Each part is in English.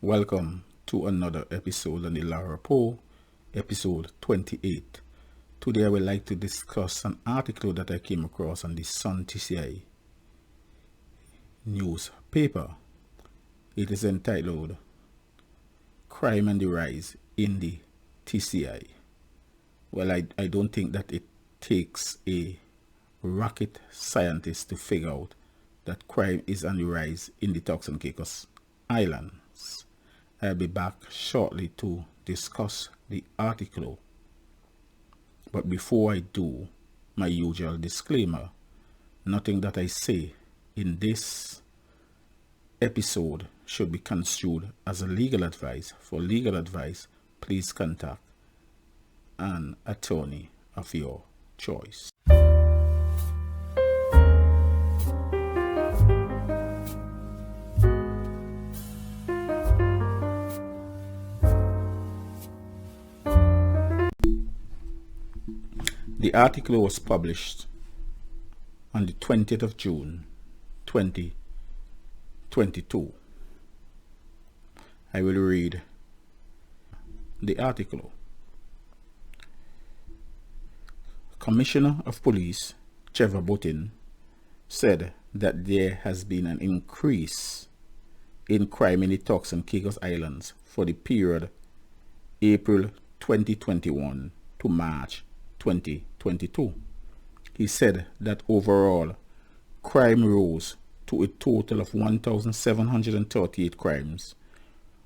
Welcome to another episode on the Lara Poe, episode 28. Today I would like to discuss an article that I came across on the suntci newspaper. It is entitled Crime and the Rise in the TCI. Well, I don't think that it takes a rocket scientist to figure out that crime is on the rise in the Turks and Caicos Islands. I'll be back shortly to discuss the article. But before I do, my usual disclaimer: nothing that I say in this episode should be construed as a legal advice. For legal advice, please contact an attorney of your choice. The article was published on the 20th of June 2022. I will read the article. Commissioner of Police Trevor Botting said that there has been an increase in crime in the Turks and Caicos Islands for the period April 2021 to March 2022. He said that overall crime rose to a total of 1,738 crimes,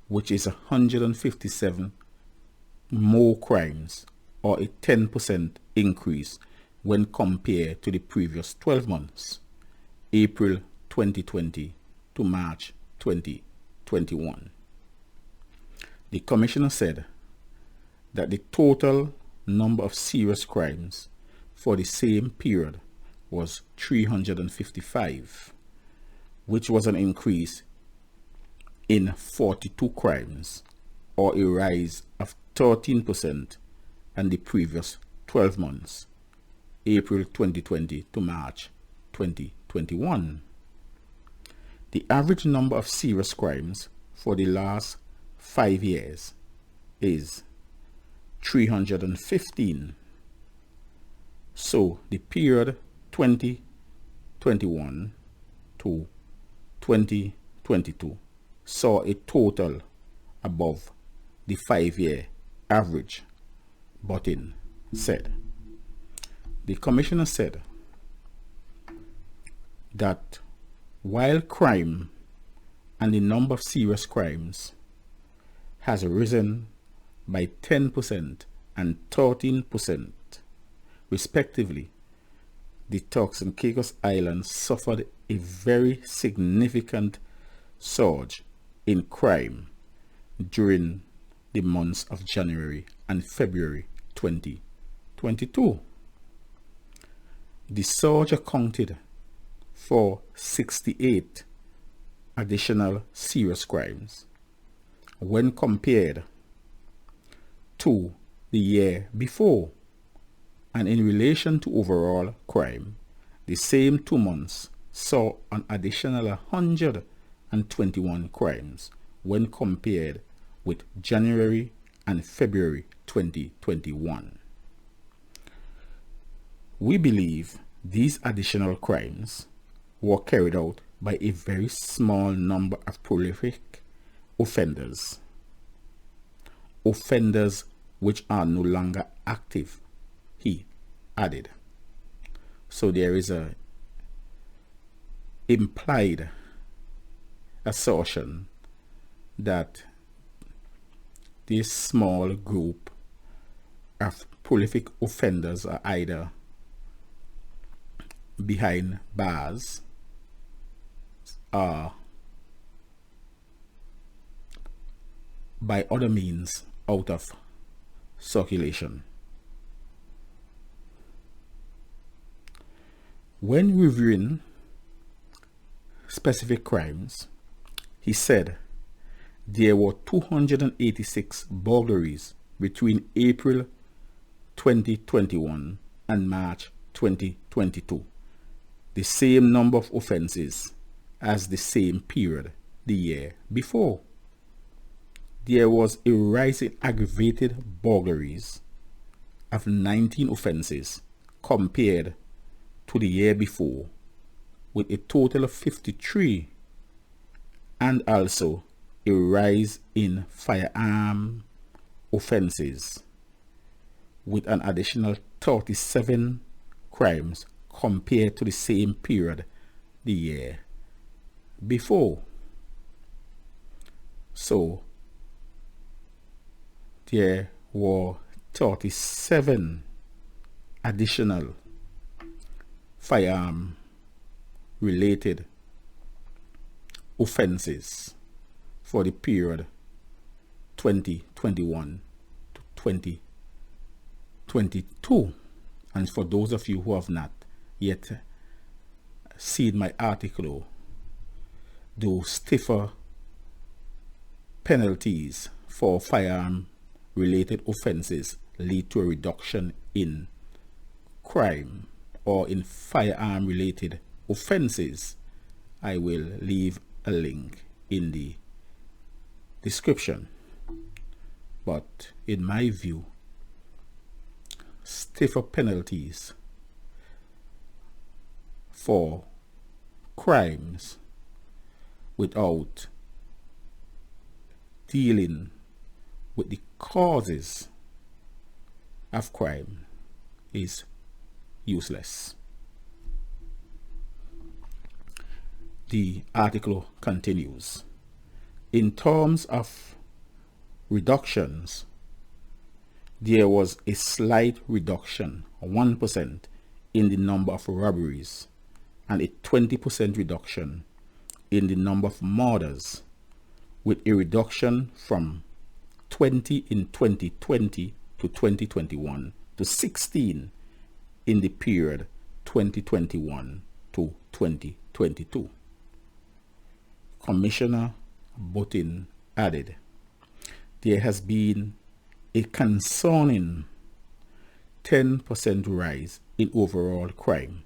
which is 157 more crimes, or a 10% increase when compared to the previous 12 months, April 2020 to March 2021. The commissioner said that the total number of serious crimes for the same period was 355, which was an increase in 42 crimes, or a rise of 13% in the previous 12 months, April 2020 to March 2021. The average number of serious crimes for the last 5 years is 315. So the period 2021 to 2022 saw a total above the 5-year average, Botting said. The commissioner said that while crime and the number of serious crimes has risen by 10% and 13% respectively, the Turks and Caicos Islands suffered a very significant surge in crime during the months of January and February 2022. The surge accounted for 68 additional serious crimes when compared to the year before, and in relation to overall crime, the same 2 months saw an additional 121 crimes when compared with January and February 2021. We believe these additional crimes were carried out by a very small number of prolific offenders which are no longer active, he added. So there is a implied assertion that this small group of prolific offenders are either behind bars or by other means out of circulation. When reviewing specific crimes, he said there were 286 burglaries between April 2021 and March 2022, the same number of offenses as the same period the year before. there was a rise in aggravated burglaries of 19 offences compared to the year before, with a total of 53, and also a rise in firearm offences with an additional 37 crimes compared to the same period the year before. So there were 37 additional firearm related offenses for the period 2021 to 2022. And for those of you who have not yet seen my article, those stiffer penalties for firearm related offenses lead to a reduction in crime or in firearm related offenses. I will leave a link in the description. But in my view, stiffer penalties for crimes without dealing with the causes of crime is useless. The article continues. In terms of reductions, there was a slight reduction, 1%, in the number of robberies and a 20% reduction in the number of murders, with a reduction from 20 in 2020 to 2021 to 16 in the period 2021 to 2022. Commissioner Botting added, there has been a concerning 10% rise in overall crime,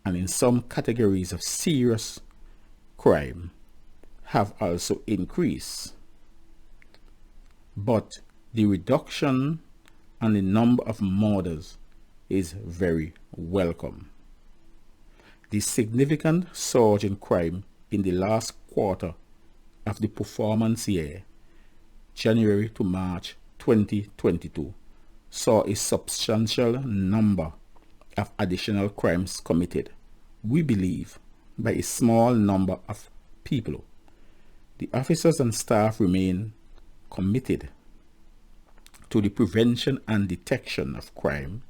and in some categories of serious crime have also increased. But the reduction and the number of murders is very welcome. The significant surge in crime in the last quarter of the performance year, January to March 2022, saw a substantial number of additional crimes committed, we believe, by a small number of people. The officers and staff remain committed to the prevention and detection of crime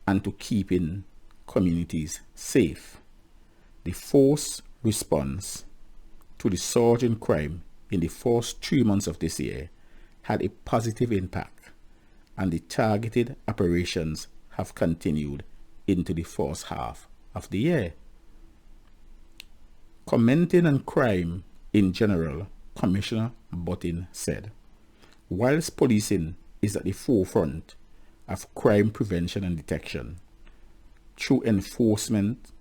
and to keeping communities safe. The force response to the surge in crime in the first 3 months of this year had a positive impact, and the targeted operations have continued into the first half of the year. Commenting on crime in general, Commissioner Botting said, whilst policing is at the forefront of crime prevention and detection, through enforcement,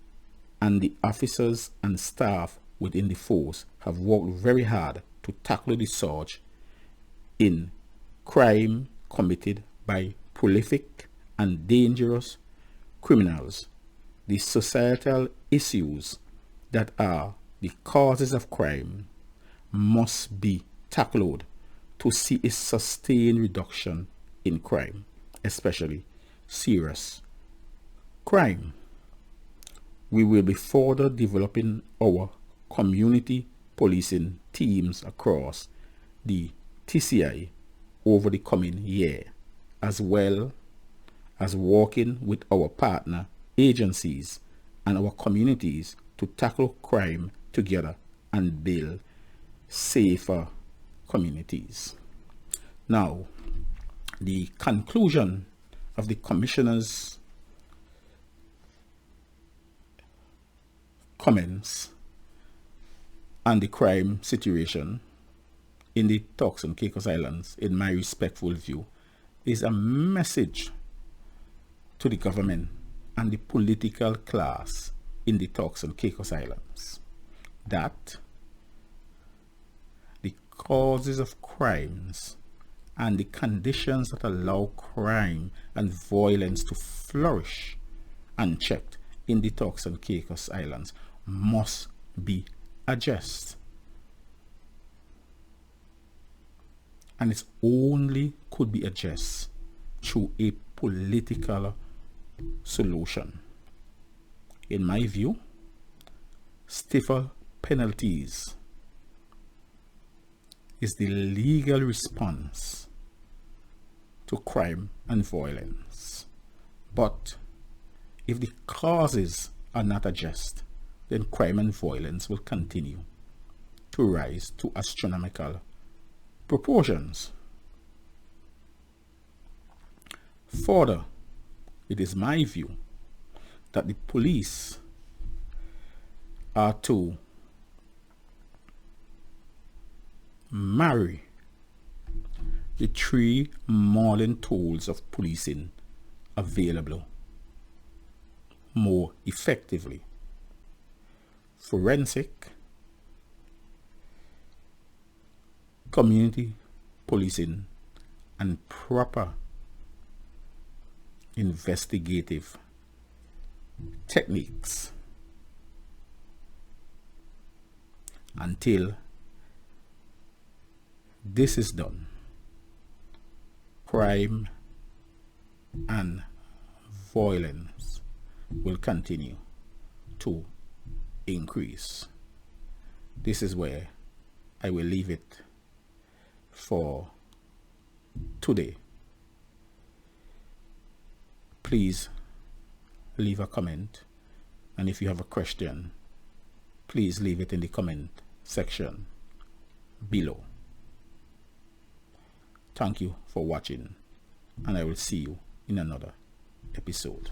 and the officers and staff within the force have worked very hard to tackle the surge in crime committed by prolific and dangerous criminals. The societal issues that are the causes of crime must be tackled to see a sustained reduction in crime, especially serious crime. We will be further developing our community policing teams across the TCI over the coming year, as well as working with our partner agencies and our communities to tackle crime together and build safer communities. Now, the conclusion of the Commissioner's comments on the crime situation in the Turks and Caicos Islands, in my respectful view, is a message to the government and the political class in the Turks and Caicos Islands that the causes of crimes and the conditions that allow crime and violence to flourish unchecked in the Turks and Caicos Islands must be addressed. And it only could be addressed through a political solution. In my view, stiffer penalties is the legal response to crime and violence. But if the causes are not addressed, then crime and violence will continue to rise to astronomical proportions. Further, it is my view that the police are to marry the three modern tools of policing available more effectively: forensic, community policing, and proper investigative techniques. Until this is done, crime and violence will continue to increase. This is where I will leave it for today. Please leave a comment, and if you have a question, please leave it in the comment section below. Thank you for watching, and I will see you in another episode.